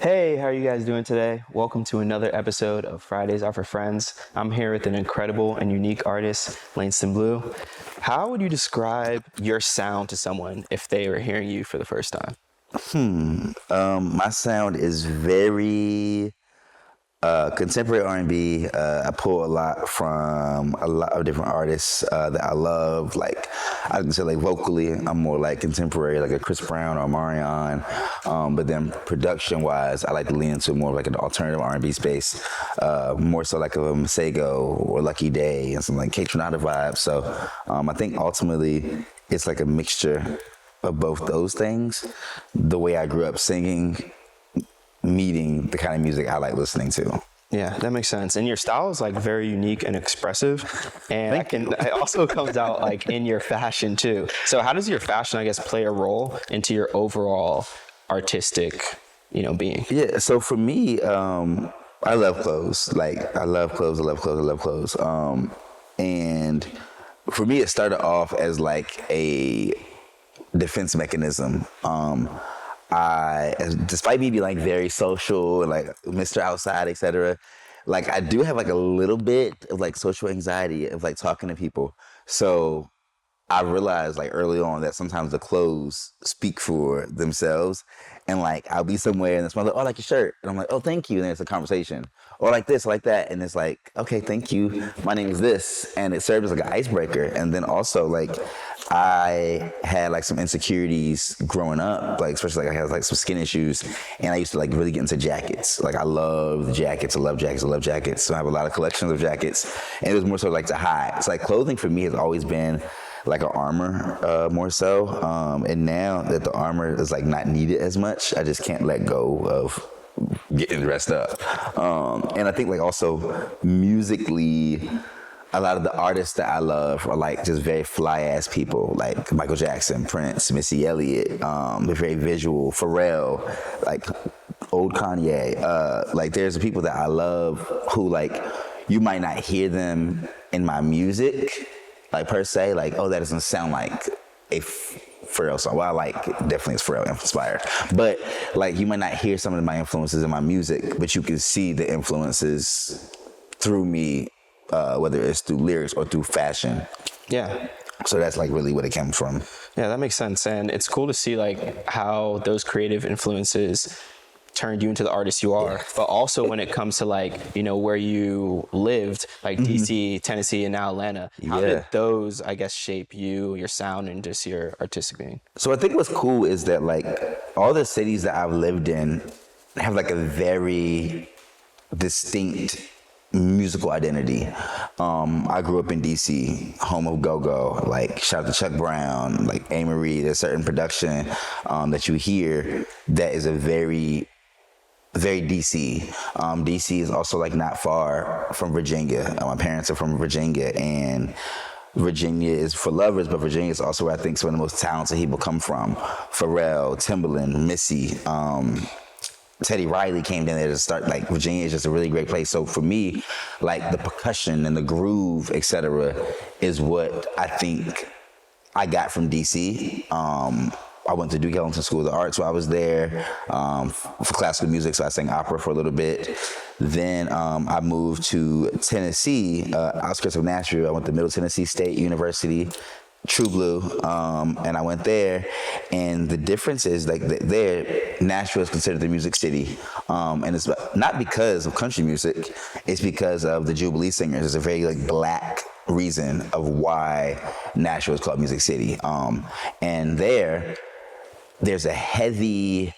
Hey, how are you guys doing today? Welcome to another episode of Fridays Are For Frnds. I'm here with an incredible and unique artist, Langston Bleu. How would you describe your sound to someone if they were hearing you for the first time? My sound is very contemporary R&B. I pull a lot from a lot of different artists that I love. Like I can say, like vocally, I'm more like contemporary, like a Chris Brown or Marion. But then production-wise, I like to lean into more of like an alternative R&B space, more so like a Masego or Lucky Day and some like Kate Renata vibes. So I think ultimately it's like a mixture of both those things. The way I grew up singing, meeting the kind of music I like listening to. Yeah, that makes sense. And your style is like very unique and expressive, and it also comes out like in your fashion too. So how does your fashion, I guess, play a role into your overall artistic, being? Yeah, so for me, I love clothes. Like I love clothes, I love clothes, I love clothes. And for me, it started off as like a defense mechanism. Despite me being like very social and like Mr. Outside, etc., like I do have like a little bit of like social anxiety of like talking to people. So I realized like early on that sometimes the clothes speak for themselves. And like I'll be somewhere and someone's like, "Oh, I like your shirt." And I'm like, "Oh, thank you." And then it's a conversation. Or like this, like that. And it's like, "Okay, thank you. My name is this." And it served as like an icebreaker. And then also like I had like some insecurities growing up, like especially like I had like some skin issues, and I used to like really get into jackets. Like I love jackets, I love jackets, I love jackets. So I have a lot of collections of jackets, and it was more so like to hide. It's like clothing for me has always been like an armor, more so. And now that the armor is like not needed as much, I just can't let go of getting dressed up. And I think like also musically, a lot of the artists that I love are like just very fly ass people, like Michael Jackson, Prince, Missy Elliott. They're very visual. Pharrell, like old Kanye. Like there's people that I love who like you might not hear them in my music, like per se, like, oh, that doesn't sound like a Pharrell song. Well, I like definitely it's Pharrell inspired, but like you might not hear some of my influences in my music, but you can see the influences through me, whether it's through lyrics or through fashion. Yeah. So that's like really what it comes from. Yeah, that makes sense. And it's cool to see like how those creative influences turned you into the artist you are, but also when it comes to like, where you lived, like DC, Tennessee, and now Atlanta, how did those, I guess, shape you, your sound, and just your artistic being? So I think what's cool is that like all the cities that I've lived in have like a very distinct musical identity. I grew up in DC, home of go-go, like shout out to Chuck Brown, like A. Marie. There's certain production that you hear that is a very DC. DC is also like not far from Virginia. My parents are from Virginia, and Virginia is for lovers, but Virginia is also where I think some of the most talented people come from. Pharrell, Timbaland, Missy, Teddy Riley came in there to start. Like Virginia is just a really great place. So for me, like the percussion and the groove, etc., is what I think I got from DC. I went to Duke Ellington School of the Arts while I was there for classical music, so I sang opera for a little bit. Then I moved to Tennessee, outskirts of Nashville. I went to Middle Tennessee State University, True Blue, and I went there. And the difference is like there, Nashville is considered the music city, and it's not because of country music; it's because of the Jubilee Singers. It's a very like black reason of why Nashville is called Music City, and there's a heavy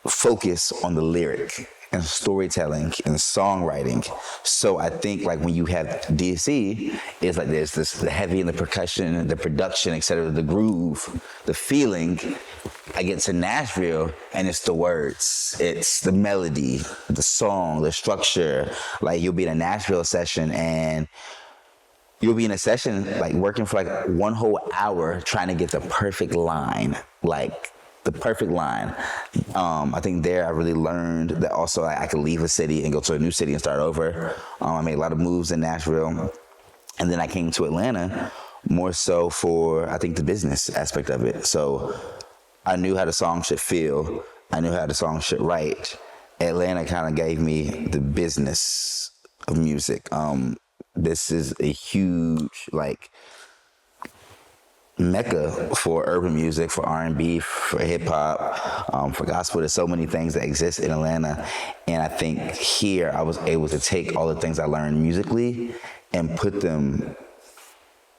focus on the lyric and storytelling and songwriting. So I think like when you have DC, it's like there's this the heavy and the percussion, the production, etc., the groove, the feeling. I get to Nashville and it's the words, it's the melody, the song, the structure. Like you'll be in a Nashville session and you'll be in a session like working for like one whole hour trying to get the perfect line, like the perfect line. I think there I really learned that also I could leave a city and go to a new city and start over. I made a lot of moves in Nashville, and then I came to Atlanta more so for I think the business aspect of it. So I knew how the song should feel I knew how the song should write. Atlanta kind of gave me the business of music. This is a huge like mecca for urban music, for R&B, for hip hop, for gospel. There's so many things that exist in Atlanta, and I think here I was able to take all the things I learned musically and put them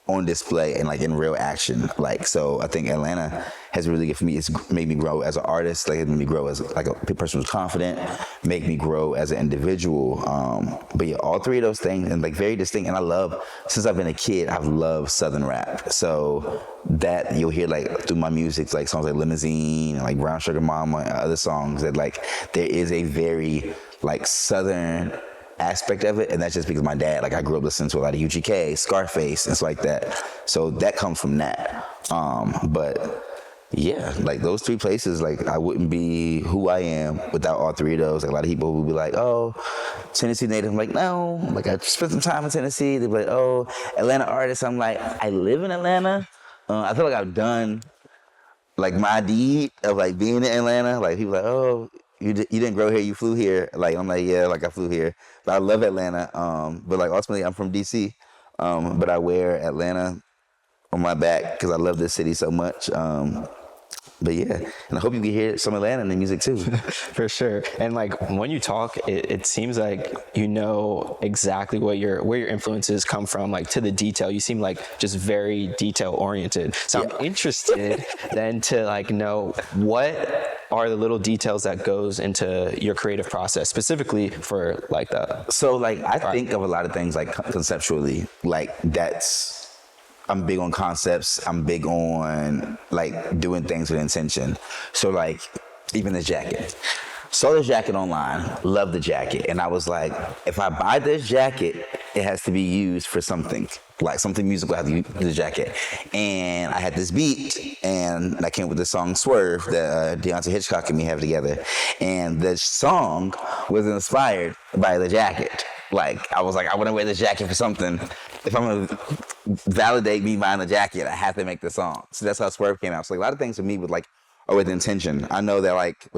on display and like in real action. Like, so I think Atlanta has really good for me. It's made me grow as an artist. Like, it made me grow as like a person who's confident, make me grow as an individual. But yeah, all three of those things and like very distinct. And I love, since I've been a kid, I've loved Southern rap. So that you'll hear like through my music, like songs like Limousine and like Brown Sugar Mama and other songs that like there is a very like Southern aspect of it, and that's just because my dad, like I grew up listening to a lot of UGK, Scarface, and stuff like that. So that comes from that. But yeah, like those three places, like I wouldn't be who I am without all three of those. Like a lot of people would be like, oh, Tennessee native. I'm like, no, like I spent some time in Tennessee. They'd be like, oh, Atlanta artist. I'm like, I live in Atlanta. I feel like I've done like my deed of like being in Atlanta. Like people are like, oh, you didn't grow here, you flew here. Like I'm like, yeah, like I flew here. But I love Atlanta. But like ultimately I'm from DC. But I wear Atlanta on my back because I love this city so much. But yeah, and I hope you can hear some Atlanta in the music too. For sure. And like when you talk, it seems like you know exactly where your influences come from, like to the detail. You seem like just very detail oriented. So yeah. I'm interested then to like know what are the little details that goes into your creative process specifically for like that. So like I think of a lot of things like conceptually, like I'm big on concepts. I'm big on like doing things with intention. So like even this jacket. Saw this jacket online, love the jacket. And I was like, if I buy this jacket, it has to be used for something. Like something musical, I have to use the jacket. And I had this beat, and I came with the song Swerve that Deontay Hitchcock and me have together. And the song was inspired by the jacket. Like, I was like, I want to wear this jacket for something. If I'm going to validate me buying the jacket, I have to make the song. So that's how Swerve came out. So like, a lot of things with me with like, are with intention. I know that like,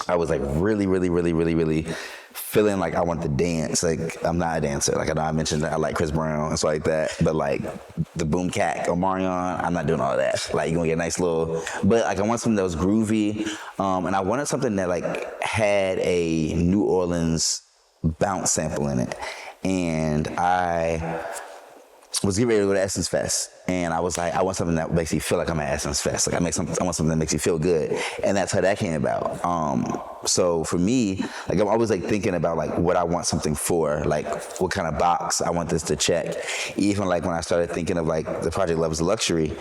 I was like really feeling like I want to dance. Like, I'm not a dancer. Like, I know I mentioned that I like Chris Brown and stuff like that. But like, the Boom Cat or Marion, I'm not doing all that. Like, you're going to get a nice little... But like, I want something that was groovy. And I wanted something that like had a New Orleans bounce sample in it. And I was getting ready to go to Essence Fest. And I was like, I want something that makes you feel like I'm at Essence Fest. Like I want something that makes you feel good. And that's how that came about. So for me, like I'm always like thinking about like what I want something for, like what kind of box I want this to check. Even like when I started thinking of like the project Love is a Luxury,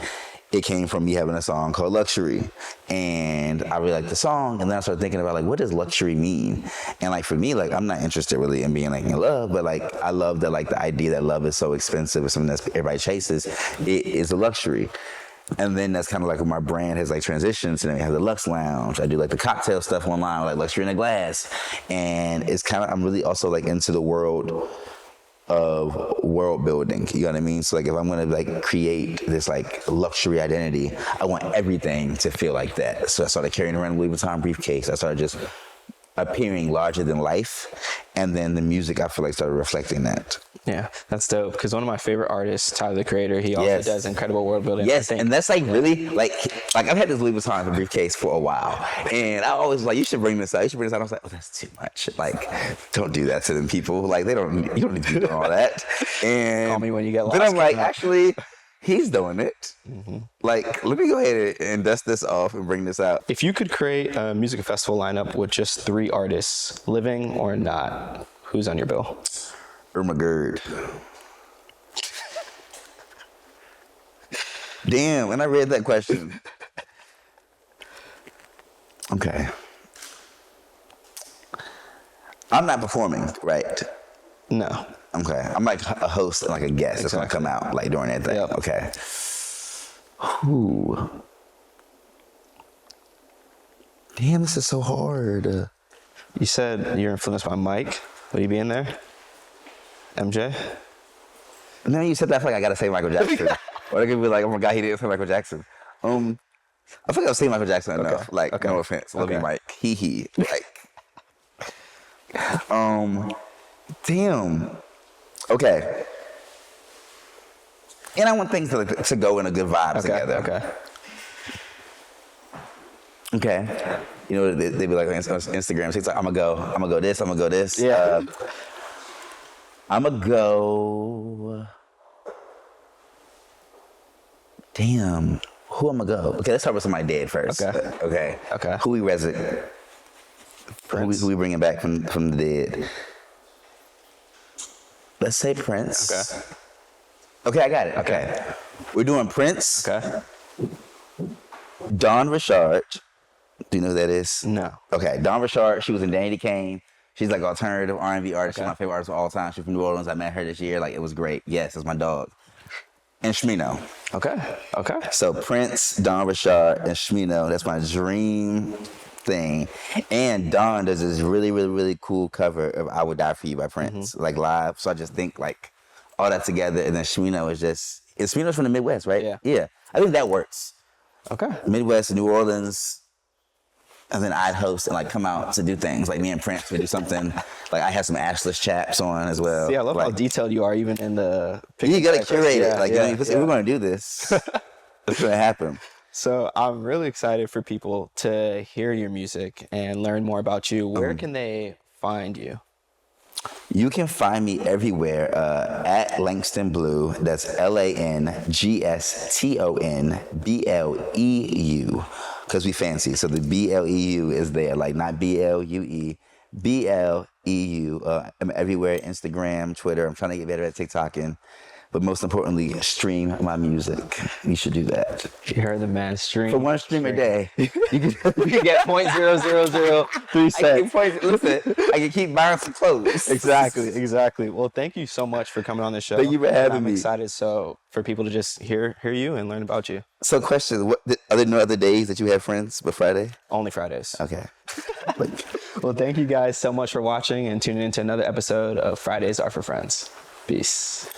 it came from me having a song called Luxury. And I really liked the song. And then I started thinking about like, what does luxury mean? And like for me, like I'm not interested really in being like in love, but like I love that like the idea that love is so expensive or something that everybody chases, it is a luxury. And then that's kind of like when my brand has like transitioned. And then we have the Lux Lounge. I do like the cocktail stuff online, like Luxury in a Glass. And it's kind of, I'm really also like into the world of world building, you know what I mean? So like if I'm gonna like create this like luxury identity, I want everything to feel like that. So I started carrying around a Louis Vuitton briefcase. I started just appearing larger than life, and then the music I feel like started reflecting that. Yeah, that's dope. Because one of my favorite artists, Tyler the Creator, he also does incredible world building. Yes, and that's like really like I've had this Louis Vuitton briefcase for a while, and I always was like, you should bring this out. You should bring this out. I was like, oh, that's too much. Like, don't do that to them people. Like, you don't need to do all that. And call me when you get lost. Then I'm like, actually, he's doing it. Mm-hmm. Like, let me go ahead and dust this off and bring this out. If you could create a music festival lineup with just 3 artists, living or not, who's on your bill? Irma Gerd. Damn, when I read that question. Okay. I'm not performing, right? No. Okay. I'm like a host and like a guest that's gonna come out like during that thing. Yep. Okay. Ooh. Damn, this is so hard. You said you're influenced by Mike. Will you be in there? MJ? No, you said that. I feel like I gotta say Michael Jackson. Or they could be like, oh my God, he didn't say Michael Jackson. I feel like I've seen Michael Jackson enough. Like, Okay. no offense. Love you, Okay. Mike. Hee hee. Like, damn. Okay. And I want things to go in a good vibe together. Okay. You know, they be like on Instagram, TikTok, I'm gonna go this. Yeah. I'm gonna go. Damn. Who I'm gonna go? Okay, let's start with somebody dead first. Okay. Who we resident? Who we bringing back from the dead? Let's say Prince. Okay, I got it. Okay. We're doing Prince. Okay. Dawn Richard. Do you know who that is? No. Okay, Dawn Richard. She was in Danny Kane. She's like alternative R&B artist. She's my favorite artist of all time. She's from New Orleans. I met her this year. Like, it was great. Yes, it's my dog. And Shmino. Okay. So Prince, Dawn Richard, and Shmino. That's my dream thing. And Dawn does this really, really, really cool cover of "I Would Die for You" by Prince, like live. So I just think like all that together, and then Shmino is just. And Shmino's from the Midwest, right? Yeah. I think that works. Okay. Midwest, New Orleans. And then I'd host and like come out to do things like me and Prince would do something. Like I had some ashless chaps on as well. See, I love like, how detailed you are, even in the picture. You gotta curate it. Like, yeah. If we're gonna do this, it's gonna happen. So I'm really excited for people to hear your music and learn more about you. Where can they find you? You can find me everywhere at Langston Bleu. That's LANGSTONBLEU. Because we fancy. So the BLEU is there, like not BLUE. BLEU. I'm everywhere, Instagram, Twitter. I'm trying to get better at TikToking. But most importantly, stream my music. You should do that. You heard the man stream. For one stream a day, you can get 0.0003 cents. Listen, I can keep buying some clothes. Exactly. Well, thank you so much for coming on the show. Thank you for having me. I'm excited for people to just hear you and learn about you. So, question: are there no other days that you have friends but Friday? Only Fridays. Okay. Well, thank you guys so much for watching and tuning into another episode of Fridays Are For Frnds. Peace.